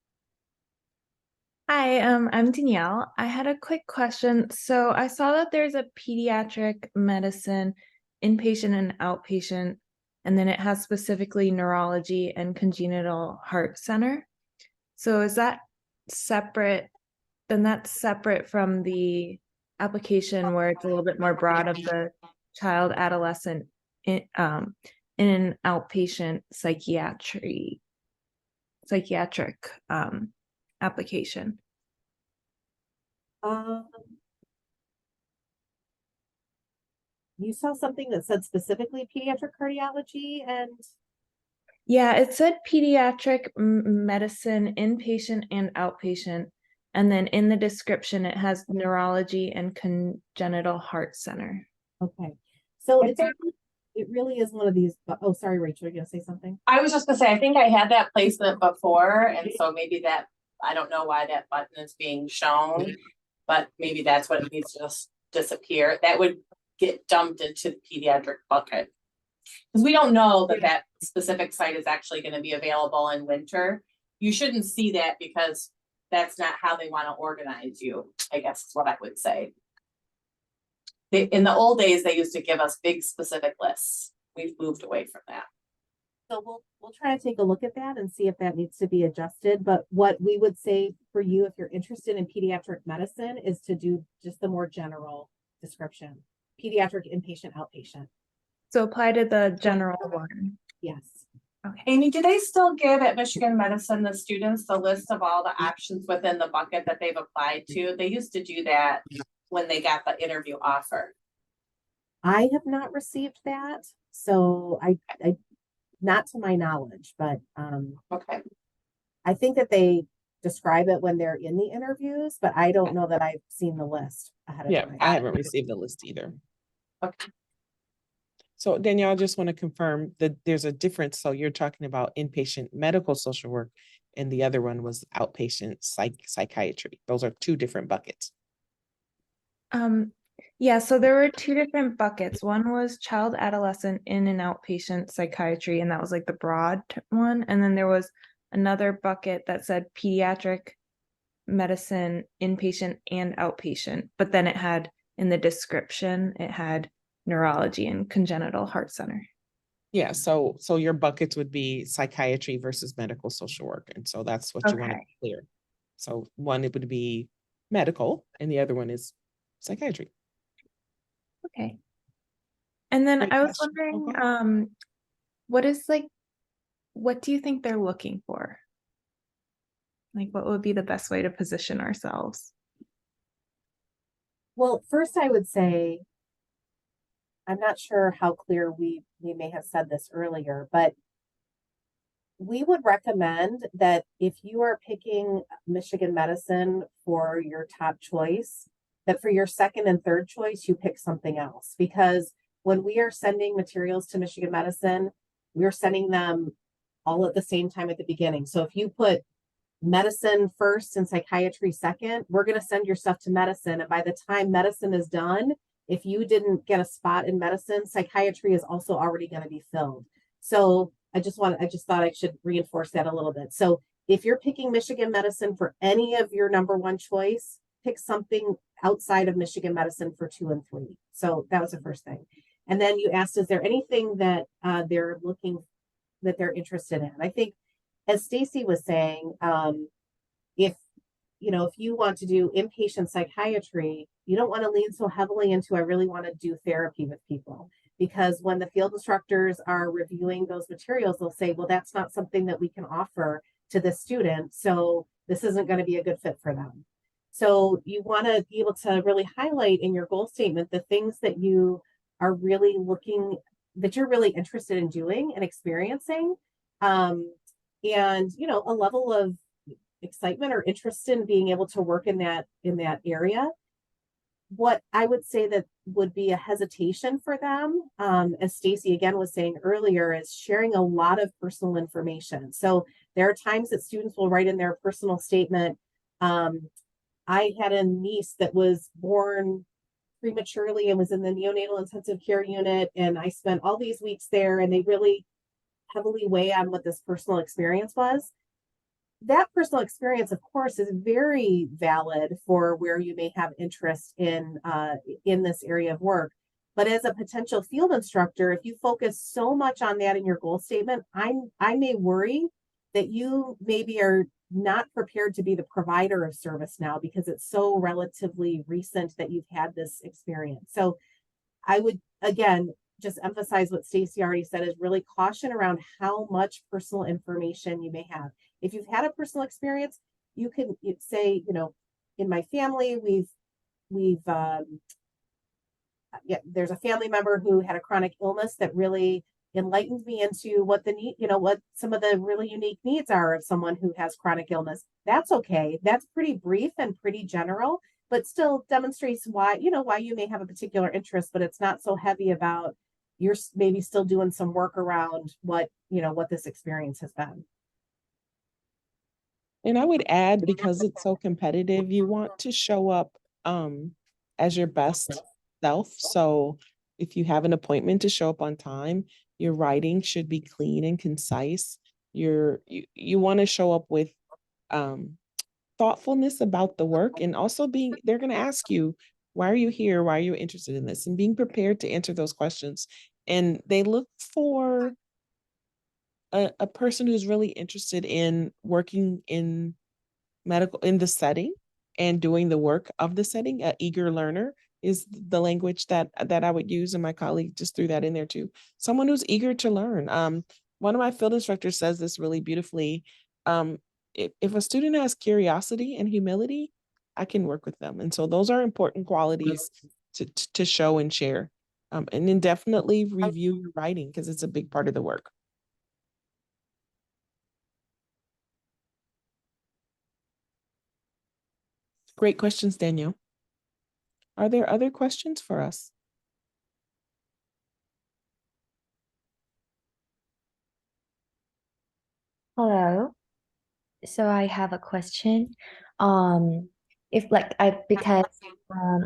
Hi, I'm Danielle. I had a quick question. So I saw that there's a pediatric medicine inpatient and outpatient, and then it has specifically neurology and congenital heart center. So is that separate? Then that's separate from the application where it's a little bit more broad of the child adolescent in an outpatient psychiatric application. You saw something that said specifically pediatric cardiology and yeah, it said pediatric medicine inpatient and outpatient, and then in the description it has neurology and congenital heart center. Okay, so it really is one of these. Oh, sorry, Rachel, you're gonna say something? I was just gonna say, I think I had that placement before, and so maybe that, I don't know why that button is being shown, but maybe that's what it needs to just disappear. That would get dumped into the pediatric bucket. Because we don't know that that specific site is actually going to be available in winter. You shouldn't see that because that's not how they want to organize you, I guess is what I would say. In the old days, they used to give us big specific lists. We've moved away from that. So we'll try to take a look at that and see if that needs to be adjusted. But what we would say for you, if you're interested in pediatric medicine, is to do just the more general description. Pediatric inpatient, outpatient. So apply to the general one. Yes. Okay. Amy, do they still give at Michigan Medicine, the students, the list of all the options within the bucket that they've applied to? They used to do that when they got the interview offer. I have not received that. So I not to my knowledge, but Okay. I think that they describe it when they're in the interviews, but I don't know that I've seen the list ahead of Yeah, time. I haven't received the list either. Okay. So Danielle, I just want to confirm that there's a difference. So you're talking about inpatient medical social work and the other one was outpatient psychiatry. Those are two different buckets. Yeah, so there were two different buckets. One was child adolescent in and outpatient psychiatry, and that was like the broad one. And then there was another bucket that said pediatric medicine, inpatient and outpatient. But then it had in the description, it had neurology and congenital heart center. Yeah, so your buckets would be psychiatry versus medical social work. And so that's what you want to Okay. clear. So one, it would be medical and the other one is psychiatry. Okay. And then Great I was question. wondering, what do you think they're looking for? Like, what would be the best way to position ourselves? Well, first I would say, I'm not sure how clear we may have said this earlier, but we would recommend that if you are picking Michigan Medicine for your top choice, that for your second and third choice, you pick something else. Because when we are sending materials to Michigan Medicine, we're sending them all at the same time at the beginning. So if you put medicine first and psychiatry second, we're going to send your stuff to medicine. And by the time medicine is done, if you didn't get a spot in medicine, psychiatry is also already going to be filled. So I just thought I should reinforce that a little bit. So if you're picking Michigan Medicine for any of your number one choice, pick something outside of Michigan Medicine for 2 and 3. So that was the first thing. And then you asked, is there anything that they're interested in? I think, as Stacy was saying, if you want to do inpatient psychiatry, you don't want to lean so heavily into I really want to do therapy with people, because when the field instructors are reviewing those materials, they'll say, well, that's not something that we can offer to the student, so this isn't going to be a good fit for them. So you want to be able to really highlight in your goal statement the things that you are really that you're really interested in doing and experiencing. And a level of excitement or interest in being able to work in that area. What I would say that would be a hesitation for them, as Stacy again was saying earlier, is sharing a lot of personal information. So there are times that students will write in their personal statement, I had a niece that was born prematurely and was in the neonatal intensive care unit, and I spent all these weeks there, and they really heavily weigh on what this personal experience was. That personal experience, of course, is very valid for where you may have interest in this area of work. But as a potential field instructor, if you focus so much on that in your goal statement, I may worry that you maybe are not prepared to be the provider of service now, because it's so relatively recent that you've had this experience. So I would, again, just emphasize what Stacy already said, is really caution around how much personal information you may have. If you've had a personal experience, you can say, in my family, there's a family member who had a chronic illness that really enlightened me into what what some of the really unique needs are of someone who has chronic illness. That's okay. That's pretty brief and pretty general, but still demonstrates why you may have a particular interest, but it's not so heavy about you're maybe still doing some work around what this experience has been. And I would add, because it's so competitive, you want to show up as your best self. So if you have an appointment, to show up on time. Your writing should be clean and concise. You want to show up with thoughtfulness about the work, and also they're going to ask you, why are you here? Why are you interested in this? And being prepared to answer those questions. And they look for a person who's really interested in working in the setting and doing the work of the setting, a eager learner is the language that I would use, and my colleague just threw that in there too. Someone who's eager to learn. One of my field instructors says this really beautifully. If a student has curiosity and humility, I can work with them. And so those are important qualities to show and share. And then definitely review your writing because it's a big part of the work. Great questions, Danielle. Are there other questions for us? Hello. So I have a question. Um, if like because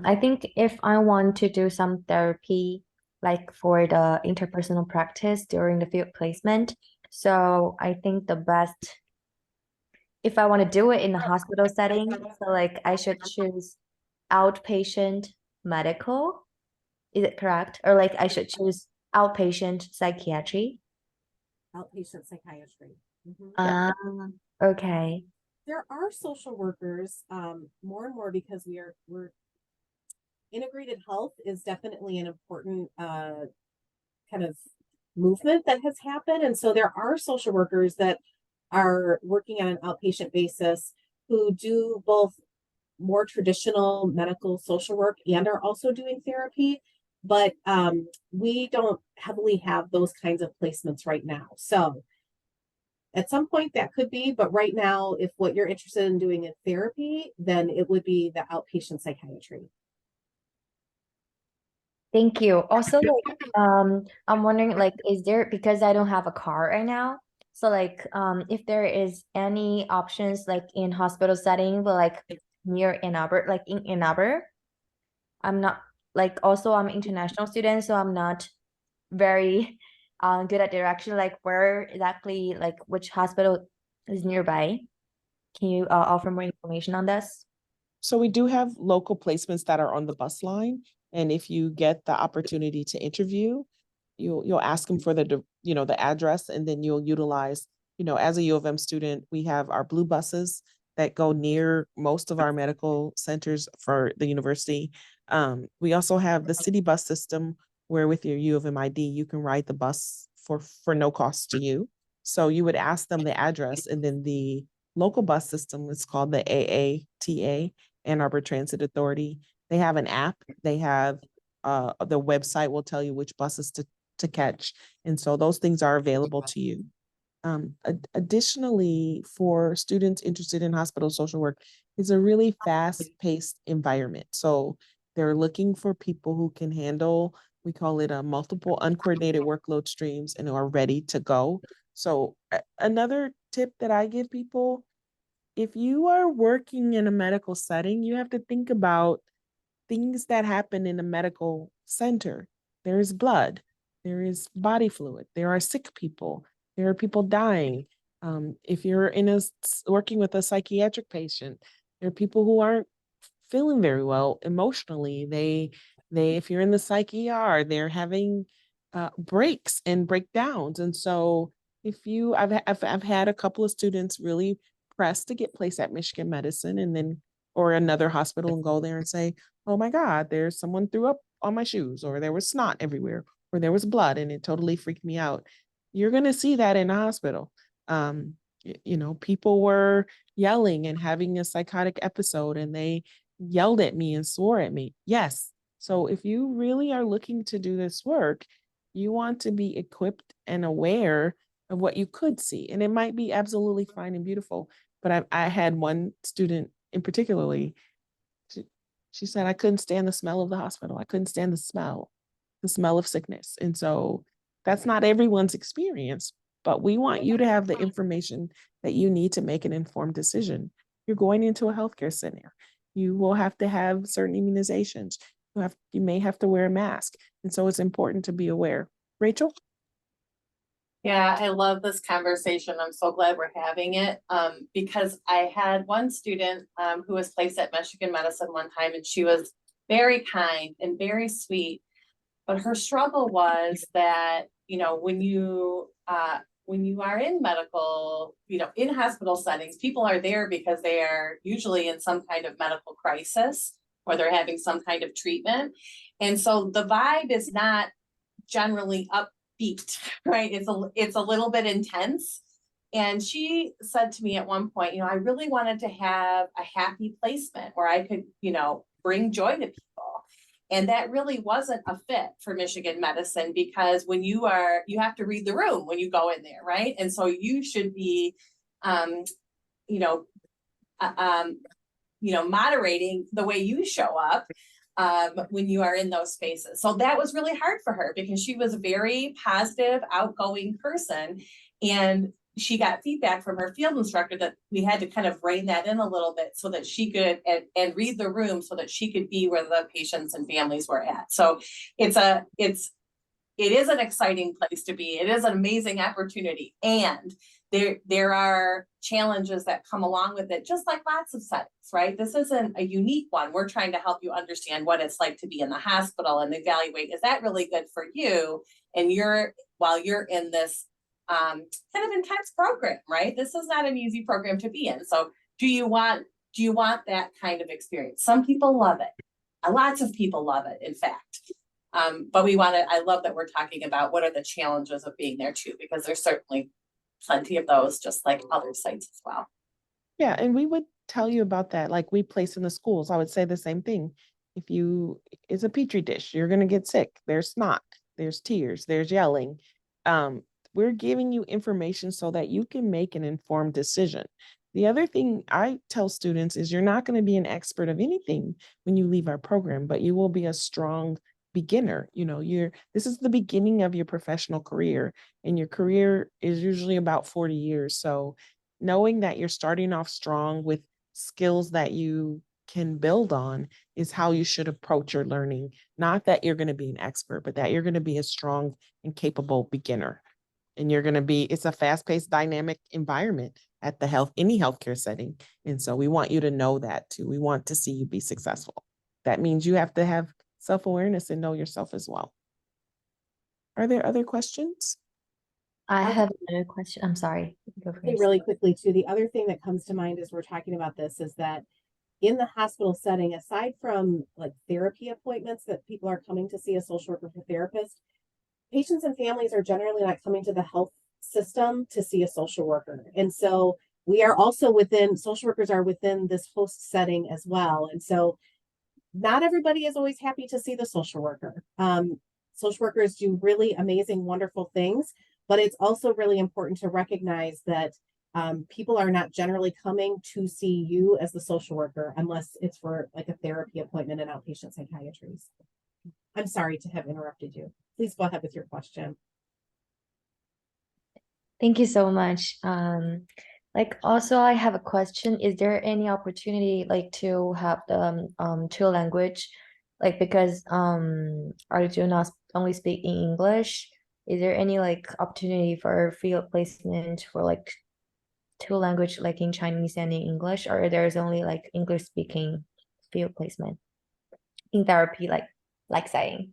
I think if I want to do some therapy, like for the interpersonal practice during the field placement, so I think the best if I want to do it in the hospital setting, so like I should choose outpatient medical. Is it correct? Or like I should choose outpatient psychiatry? Outpatient psychiatry. Mhm. Ah, okay. There are social workers, more and more because we're integrated health is definitely an important kind of movement that has happened. And so there are social workers that are working on an outpatient basis who do both more traditional medical social work and are also doing therapy. But we don't heavily have those kinds of placements right now. So at some point that could be, but right now, if what you're interested in doing in therapy, then it would be the outpatient psychiatry. Thank you. Also, like, I'm wondering, like, is there, because I don't have a car right now, so like, if there is any options like in hospital setting, but like near Ann Arbor, like in Ann Arbor, I'm not like also I'm an international student, so I'm not very good at direction, like where exactly, like which hospital is nearby. Can you offer more information on this? So we do have local placements that are on the bus line. And if you get the opportunity to interview, you'll ask them for the address, and then you'll utilize, as a U of M student, we have our blue buses that go near most of our medical centers for the university. We also have the city bus system where with your U of M ID, you can ride the bus for no cost to you. So you would ask them the address, and then the local bus system is called the AATA, Ann Arbor Transit Authority. They have an app. They have the website will tell you which buses to catch. And so those things are available to you. Additionally, for students interested in hospital social work, it's a really fast-paced environment. So they're looking for people who can handle, we call it a multiple uncoordinated workload streams, and are ready to go. So another tip that I give people, if you are working in a medical setting, you have to think about things that happen in a medical center. There is blood, there is body fluid, there are sick people, there are people dying. If you're working with a psychiatric patient, there are people who aren't feeling very well emotionally. If you're in the psych ER, they're having breaks and breakdowns. And so I've had a couple of students really pressed to get placed at Michigan Medicine, and then or another hospital, and go there and say, oh my God, there's someone threw up on my shoes, or there was snot everywhere, or there was blood, and it totally freaked me out. You're going to see that in a hospital. People were yelling and having a psychotic episode, and they yelled at me and swore at me. Yes. So if you really are looking to do this work, you want to be equipped and aware of what you could see. And it might be absolutely fine and beautiful. But I had one student in particularly, she said, I couldn't stand the smell of the hospital. I couldn't stand the smell of sickness. And so that's not everyone's experience, but we want you to have the information that you need to make an informed decision. You're going into a healthcare center. You will have to have certain immunizations. You may have to wear a mask. And so it's important to be aware. Rachel? Yeah, I love this conversation. I'm so glad we're having it, because I had one student who was placed at Michigan Medicine one time, and she was very kind and very sweet. But her struggle was that, when you when you are in medical, in hospital settings, people are there because they are usually in some kind of medical crisis or they're having some kind of treatment. And so the vibe is not generally upbeat, right? It's a little bit intense. And she said to me at one point, I really wanted to have a happy placement where I could, bring joy to people. And that really wasn't a fit for Michigan Medicine, because when you have to read the room when you go in there, right? And so you should be, moderating the way you show up when you are in those spaces. So that was really hard for her because she was a very positive, outgoing person. And she got feedback from her field instructor that we had to kind of rein that in a little bit so that she could and read the room so that she could be where the patients and families were at. So it is an exciting place to be. It is an amazing opportunity. And there are challenges that come along with it, just like lots of settings, right? This isn't a unique one. We're trying to help you understand what it's like to be in the hospital and evaluate, is that really good for you? And while you're in this kind of intense program, right? This is not an easy program to be in. So do you want that kind of experience? Some people love it. Lots of people love it, in fact. But I love that we're talking about what are the challenges of being there too, because there's certainly plenty of those, just like other sites as well. Yeah, and we would tell you about that. Like we place in the schools, I would say the same thing. If it's a petri dish, you're going to get sick. There's snot, there's tears, there's yelling. We're giving you information so that you can make an informed decision. The other thing I tell students is you're not going to be an expert of anything when you leave our program, but you will be a strong beginner. This is the beginning of your professional career, and your career is usually about 40 years. So knowing that you're starting off strong with skills that you can build on is how you should approach your learning. Not that you're going to be an expert, but that you're going to be a strong and capable beginner. And it's a fast-paced, dynamic environment at any healthcare setting. And so we want you to know that too. We want to see you be successful. That means you have to have self-awareness and know yourself as well. Are there other questions? I have another question. I'm sorry. Go Hey, first. really quickly too, the other thing that comes to mind as we're talking about this is that in the hospital setting, aside from like therapy appointments that people are coming to see a social worker for therapist, patients and families are generally not coming to the health system to see a social worker. And so we are also social workers are within this host setting as well. And so not everybody is always happy to see the social worker. Social workers do really amazing, wonderful things, but it's also really important to recognize that people are not generally coming to see you as the social worker unless it's for like a therapy appointment in outpatient psychiatry. I'm sorry to have interrupted you. Please go ahead with your question. Thank you so much. Also I have a question. Is there any opportunity to have the two language? Because I do not only speak in English. Is there any opportunity for field placement for two language in Chinese and in English, or there's only English speaking field placement in therapy saying?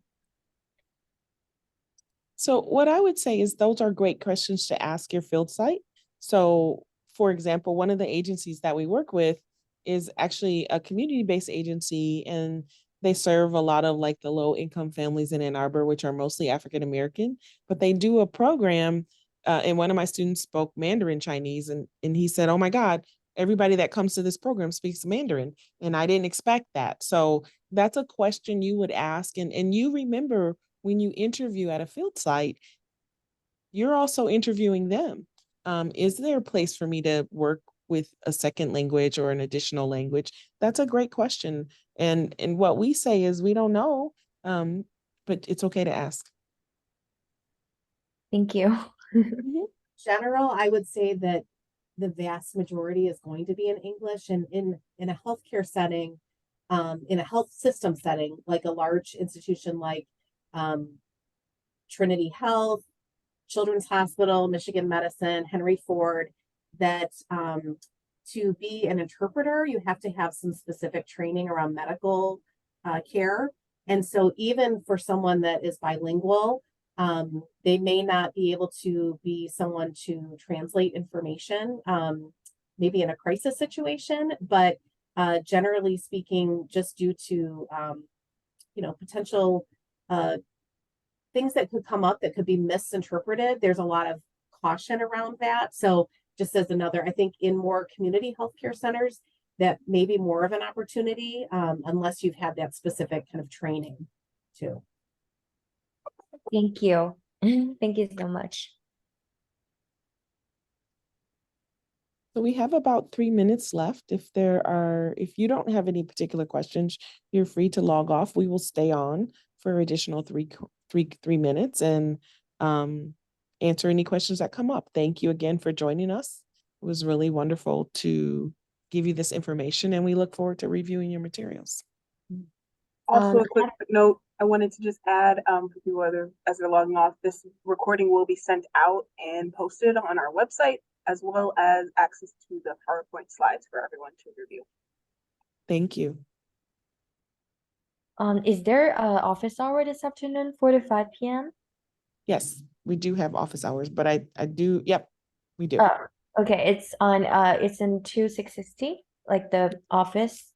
So what I would say is those are great questions to ask your field site. So for example, one of the agencies that we work with is actually a community-based agency, and they serve a lot of the low-income families in Ann Arbor, which are mostly African-American, but they do a program, and one of my students spoke Mandarin Chinese, and he said, oh my God, everybody that comes to this program speaks Mandarin, and I didn't expect that. So that's a question you would ask, and you remember when you interview at a field site, you're also interviewing them. Is there a place for me to work with a second language or an additional language? That's a great question. And what we say is we don't know, but it's okay to ask. Thank you. General, I would say that the vast majority is going to be in English, and in a healthcare setting, in a health system setting, like a large institution like Trinity Health, Children's Hospital, Michigan Medicine, Henry Ford, that to be an interpreter, you have to have some specific training around medical care. And so even for someone that is bilingual, They may not be able to be someone to translate information, maybe in a crisis situation, but generally speaking, just due to potential things that could come up that could be misinterpreted, there's a lot of caution around that. So just as another, I think in more community healthcare centers, that may be more of an opportunity, unless you've had that specific kind of training too. Thank you. Thank you so much. So we have about 3 minutes left. If you don't have any particular questions, you're free to log off. We will stay on for additional three minutes and answer any questions that come up. Thank you again for joining us. It was really wonderful to give you this information, and we look forward to reviewing your materials. Also, a quick note, I wanted to just add, for people as they're logging off, this recording will be sent out and posted on our website, as well as access to the PowerPoint slides for everyone to review. Thank you. Is there office hour this afternoon, 4 to 5 p.m.? Yes, we do have office hours, but I do, yep, we do. Okay, it's in 2660, like the office.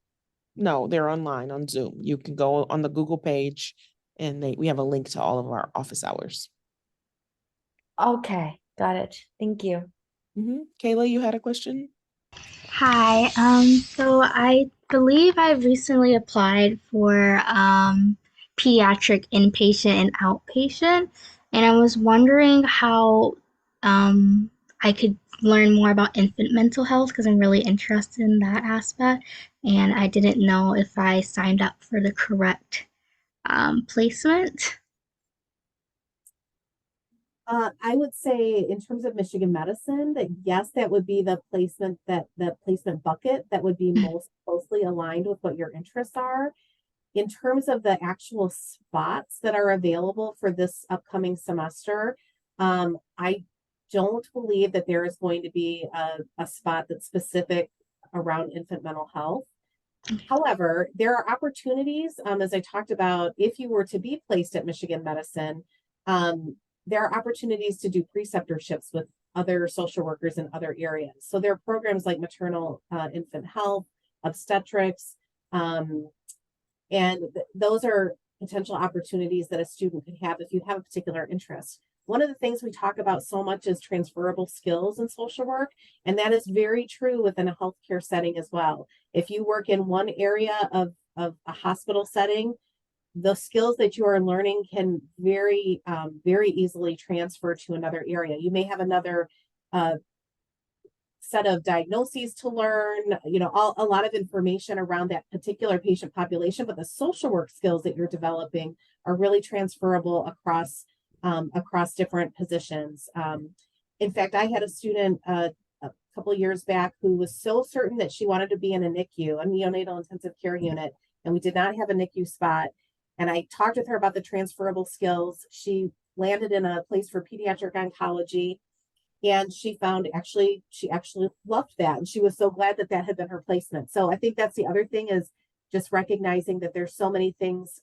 No, they're online on Zoom. You can go on the Google page and we have a link to all of our office hours. Okay, got it. Thank you. Kayla, you had a question? Hi, so I believe I recently applied for pediatric inpatient and outpatient, and I was wondering how I could learn more about infant mental health because I'm really interested in that aspect, and I didn't know if I signed up for the correct placement. I would say in terms of Michigan Medicine, that yes, that would be the placement bucket that would be most closely aligned with what your interests are. In terms of the actual spots that are available for this upcoming semester, I don't believe that there is going to be a spot that's specific around infant mental health. However, there are opportunities, as I talked about, if you were to be placed at Michigan Medicine, there are opportunities to do preceptorships with other social workers in other areas. So there are programs like maternal infant health, obstetrics, and those are potential opportunities that a student could have if you have a particular interest. One of the things we talk about so much is transferable skills in social work, and that is very true within a healthcare setting as well. If you work in one area of a hospital setting, the skills that you are learning can very easily transfer to another area. You may have another set of diagnoses to learn, a lot of information around that particular patient population, but the social work skills that you're developing are really transferable across different positions. In fact, I had a student a couple of years back who was so certain that she wanted to be in a NICU, a neonatal intensive care unit, and we did not have a NICU spot. And I talked with her about the transferable skills. She landed in a place for pediatric oncology, and she actually loved that. And she was so glad that had been her placement. So I think that's the other thing, is just recognizing that there's so many things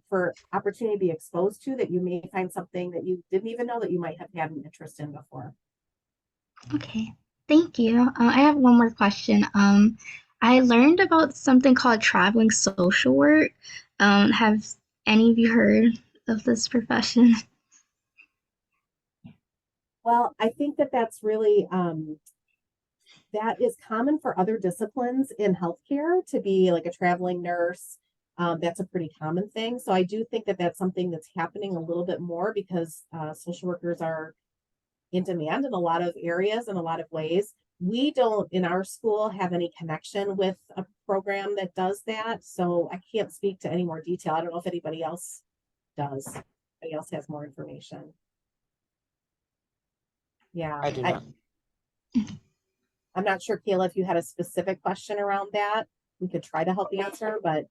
for opportunity to be exposed to, that you may find something that you didn't even know that you might have had an interest in before. Okay, thank you. I have one more question. I learned about something called traveling social work. Have any of you heard of this profession? Well, I think that's really that is common for other disciplines in healthcare, to be like a traveling nurse. That's a pretty common thing. So I do think that that's something that's happening a little bit more, because social workers are in demand in a lot of areas, in a lot of ways. We don't, in our school, have any connection with a program that does that. So I can't speak to any more detail. I don't know if anybody else does. Anybody else has more information? Yeah. I do not. I'm not sure, Kayla, if you had a specific question around that. We could try to help answer, but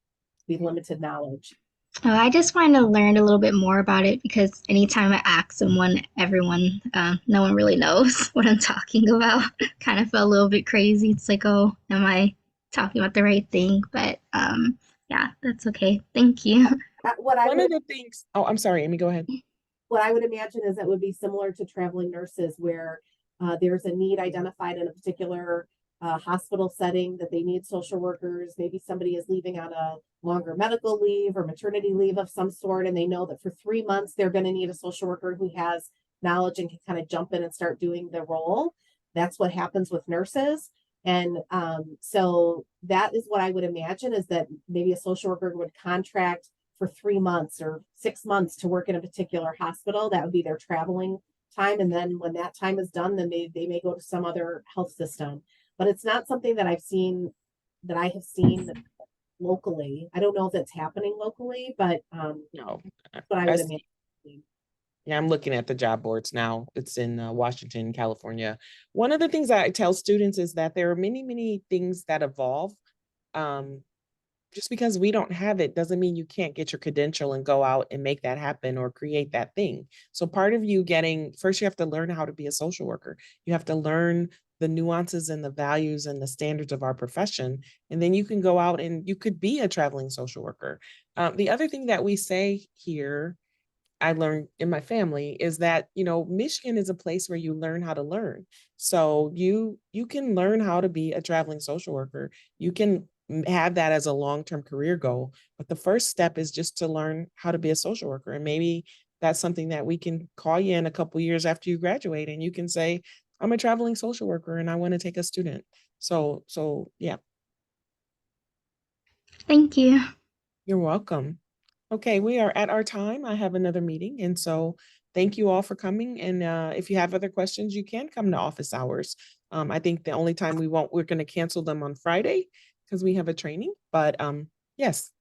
we have limited knowledge. I just wanted to learn a little bit more about it, because anytime I ask someone, no one really knows what I'm talking about. Kind of felt a little bit crazy. It's like, oh, am I talking about the right thing? But yeah, that's okay. Thank you. One of the things, oh, I'm sorry, Amy, go ahead. what I would imagine is it would be similar to traveling nurses where there's a need identified in a particular hospital setting that they need social workers. Maybe somebody is leaving on a longer medical leave or maternity leave of some sort, and they know that for 3 months they're going to need a social worker who has knowledge and can kind of jump in and start doing the role. That's what happens with nurses. And so that is what I would imagine, is that maybe a social worker would contract for 3 months or 6 months to work in a particular hospital. That would be their traveling time. And then when that time is done, then they may go to some other health system. But it's not something that I have seen locally. I don't know if it's happening locally, but No. but I would That's- imagine. Yeah, I'm looking at the job boards now. It's in Washington, California. One of the things I tell students is that there are many, many things that evolve. Just because we don't have it doesn't mean you can't get your credential and go out and make that happen or create that thing. So part of you first, you have to learn how to be a social worker. You have to learn the nuances and the values and the standards of our profession. And then you can go out and you could be a traveling social worker. The other thing that we say here, I learned in my family, is that, Michigan is a place where you learn how to learn. So you can learn how to be a traveling social worker. You can have that as a long-term career goal. But the first step is just to learn how to be a social worker. And maybe that's something that we can call you in a couple years after you graduate and you can say, I'm a traveling social worker and I want to take a student. So yeah, Thank you. you're welcome. Okay, we are at our time. I have another meeting. And so thank you all for coming. And if you have other questions, you can come to office hours. I think the only time we're going to cancel them on Friday because we have a training. But yes.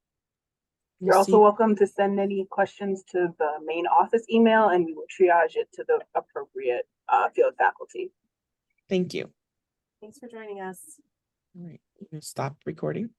We'll You're also see. welcome to send any questions to the main office email and we will triage it to the appropriate field faculty. Thank you. Thanks for joining us. All right, stop recording.